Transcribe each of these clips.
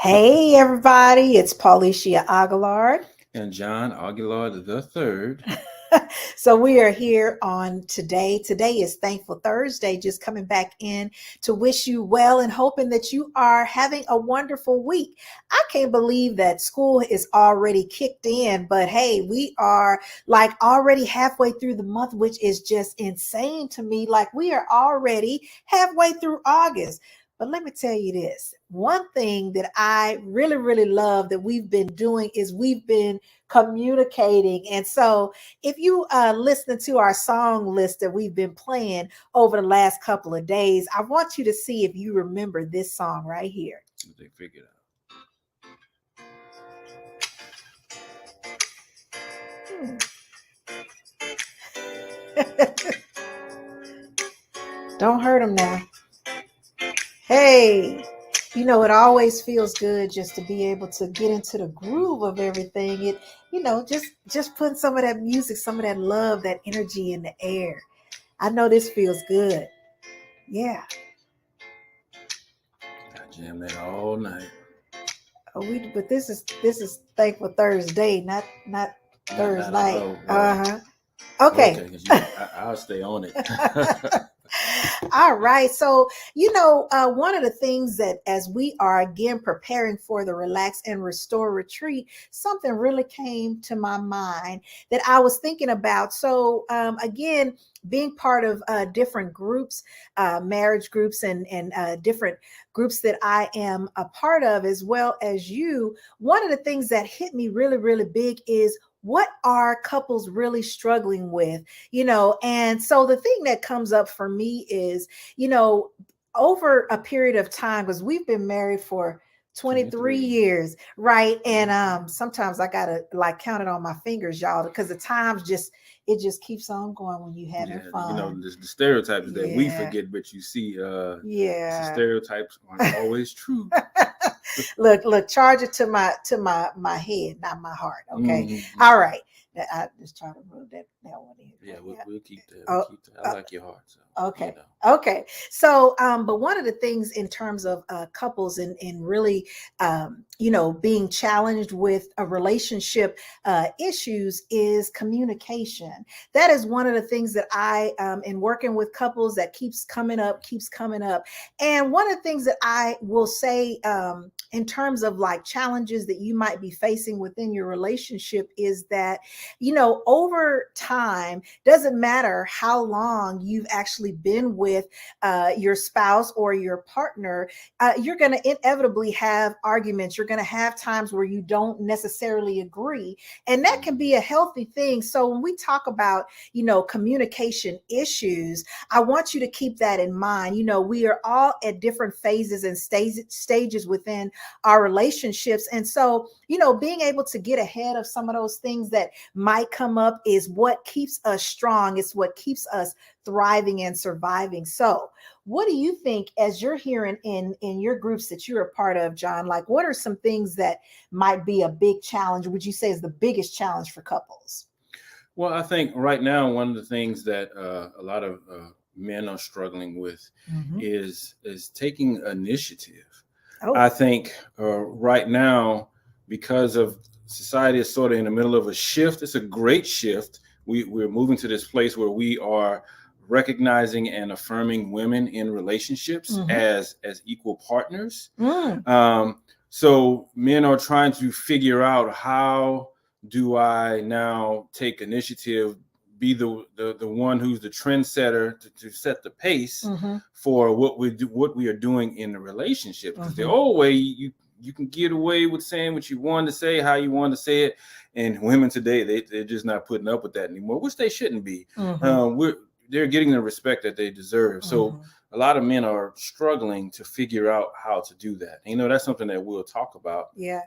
Hey, everybody, it's Paulicia Aguilar. And John Aguilar the third. So, we are here on today. Today is Thankful Thursday, just coming back in to wish you well and hoping that you are having a wonderful week. I can't believe that school is already kicked in, but hey, we are like already halfway through the month, which is just insane to me. Like, we are already halfway through August. But let me tell you this one thing that I really, really love that we've been doing is we've been communicating. And so, if you listen to our song list that we've been playing over the last couple of days, I want you to see if you remember this song right here. They figured Don't hurt them now. Hey, it always feels good just to be able to get into the groove of everything. Just putting some of that music, some of that love, that energy in the air. I know this feels good. Yeah. out. I jammed that all night. But this is Thankful Thursday, not Thursday night. Uh-huh. Okay. Okay, because I'll stay on it. All right. So, one of the things that as we are again preparing for the Relax and Restore retreat, something really came to my mind that I was thinking about. So, again, being part of different groups, marriage groups, and different groups that I am a part of, as well as you, one of the things that hit me really, really big is what are couples really struggling with, and so the thing that comes up for me is, over a period of time, because we've been married for 23 years, right? And sometimes I gotta like count it on my fingers, y'all, because the times just keeps on going when you having fun. The stereotypes that we Yeah. forget, but you see, Yeah. stereotypes aren't always true. Look, charge it to my head, not my heart. Okay. Mhm. All right. I just try to move that one in. Yeah, we'll keep that. Oh, We'll keep that. I like your heart. So, okay. Okay. So, but one of the things in terms of couples and really, being challenged with a relationship issues is communication. That is one of the things that I, in working with couples, that keeps coming up. And one of the things that I will say, in terms of like challenges that you might be facing within your relationship is that, over time, doesn't matter how long you've actually been with your spouse or your partner, you're going to inevitably have arguments. You're going to have times where you don't necessarily agree. And that can be a healthy thing. So when we talk about, communication issues, I want you to keep that in mind. We are all at different phases and stages within our relationships. And so, being able to get ahead of some of those things that might come up is what keeps us strong. It's what keeps us thriving and surviving. So, what do you think as you're hearing in your groups that you're a part of, John? Like, what are some things that might be a big challenge? Would you say is the biggest challenge for couples? Well, I think right now one of the things that a lot of men are struggling with Mhm. is taking initiative. Oh, I think right now, because of society is sort of in the middle of a shift, it's a great shift. We're moving to this place where we are recognizing and affirming women in relationships Mhm. as equal partners. Mm. So men are trying to figure out, how do I now take initiative, be the one who's the trendsetter to set the pace Mhm. for what we are doing in the relationship. Because the Mhm. old way, you can get away with saying what you want to say, how you want to say it, and women today, they're just not putting up with that anymore, which they shouldn't be. Mhm. They're getting the respect that they deserve. So Mhm. a lot of men are struggling to figure out how to do that. That's something that we'll talk about, Yeah.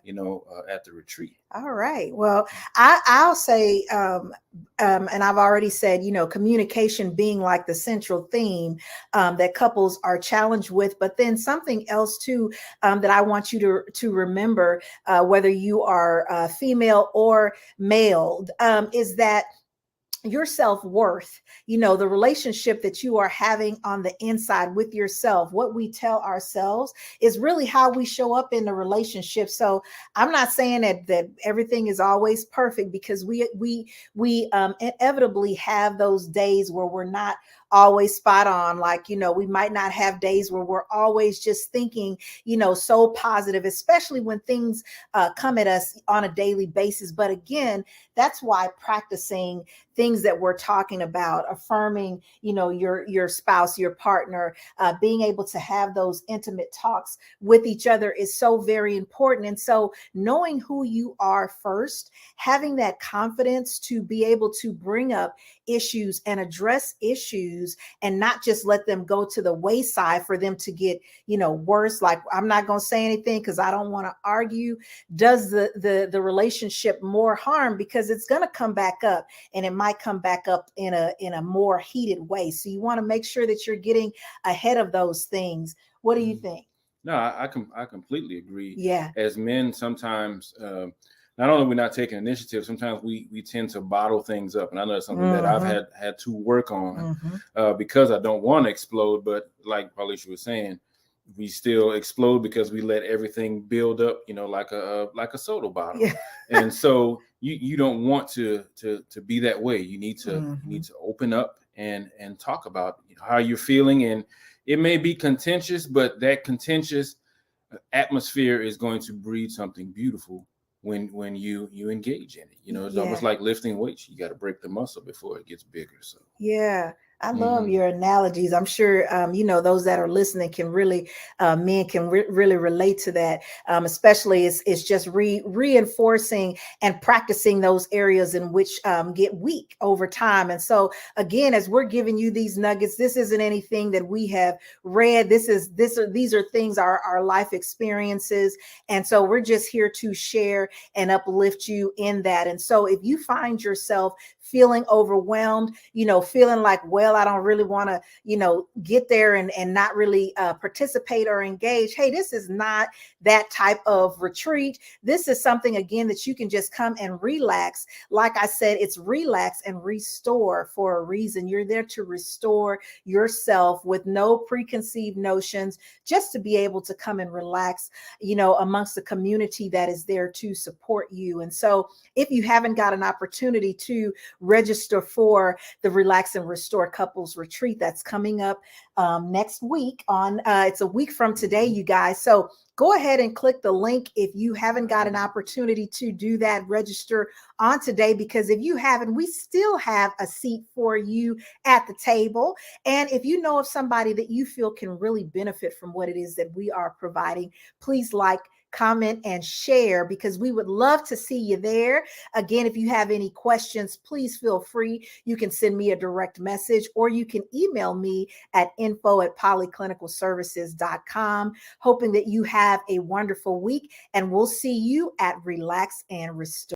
at the retreat. All right. Well, I'll say, and I've already said, communication being like the central theme that couples are challenged with. But then something else too, that I want you to remember, whether you are female or male, is that your self-worth, you know, the relationship that you are having on the inside with yourself, what we tell ourselves is really how we show up in the relationship. So I'm not saying that everything is always perfect, because we inevitably have those days where we're not always spot on. Like, you know, we might not have days where we're always just thinking, you know, so positive, especially when things come at us on a daily basis. But again, that's why practicing things that we're talking about, affirming, you know, your spouse, your partner, being able to have those intimate talks with each other is so very important. And so knowing who you are first, having that confidence to be able to bring up issues and address issues, and not just let them go to the wayside for them to get, you know, worse. Like, I'm not going to say anything because I don't want to argue, does the relationship more harm, because it's going to come back up, and it might come back up in a more heated way. So you want to make sure that you're getting ahead of those things. What do you think? No, I completely agree. Yeah. As men, sometimes not only are we not taking initiative, sometimes we tend to bottle things up, and I know that's something that I've had to work on because I don't want to explode. But like Paulisha was saying, we still explode because we let everything build up, you know, like a soda bottle. Yeah. And so you don't want to be that way. You need to open up and talk about, you know, how you're feeling. And it may be contentious, but that contentious atmosphere is going to breed something beautiful when you engage in it. You know, it's almost like lifting weights. You got to break the muscle before it gets bigger. So yeah. I love your analogies. I'm sure, you know, those that are listening can really, men can really relate to that. Especially it's just reinforcing and practicing those areas in which get weak over time. And so again, as we're giving you these nuggets, this isn't anything that we have read. These are things, our life experiences. And so we're just here to share and uplift you in that. And so if you find yourself feeling overwhelmed, you know, feeling like, well, I don't really want to, you know, get there and not really participate or engage. Hey, this is not that type of retreat. This is something, again, that you can just come and relax. Like I said, it's relax and restore for a reason. You're there to restore yourself with no preconceived notions, just to be able to come and relax, you know, amongst the community that is there to support you. And so if you haven't got an opportunity to register for the Relax and Restore Couples Retreat that's coming up next week on, it's a week from today, you guys. So go ahead and click the link if you haven't got an opportunity to do that. Register on today, because if you haven't, we still have a seat for you at the table. And if you know of somebody that you feel can really benefit from what it is that we are providing, please like, comment, and share, because we would love to see you there. Again, if you have any questions, please feel free. You can send me a direct message, or you can email me at info@polyclinicalservices.com. Hoping that you have a wonderful week, and we'll see you at Relax and Restore.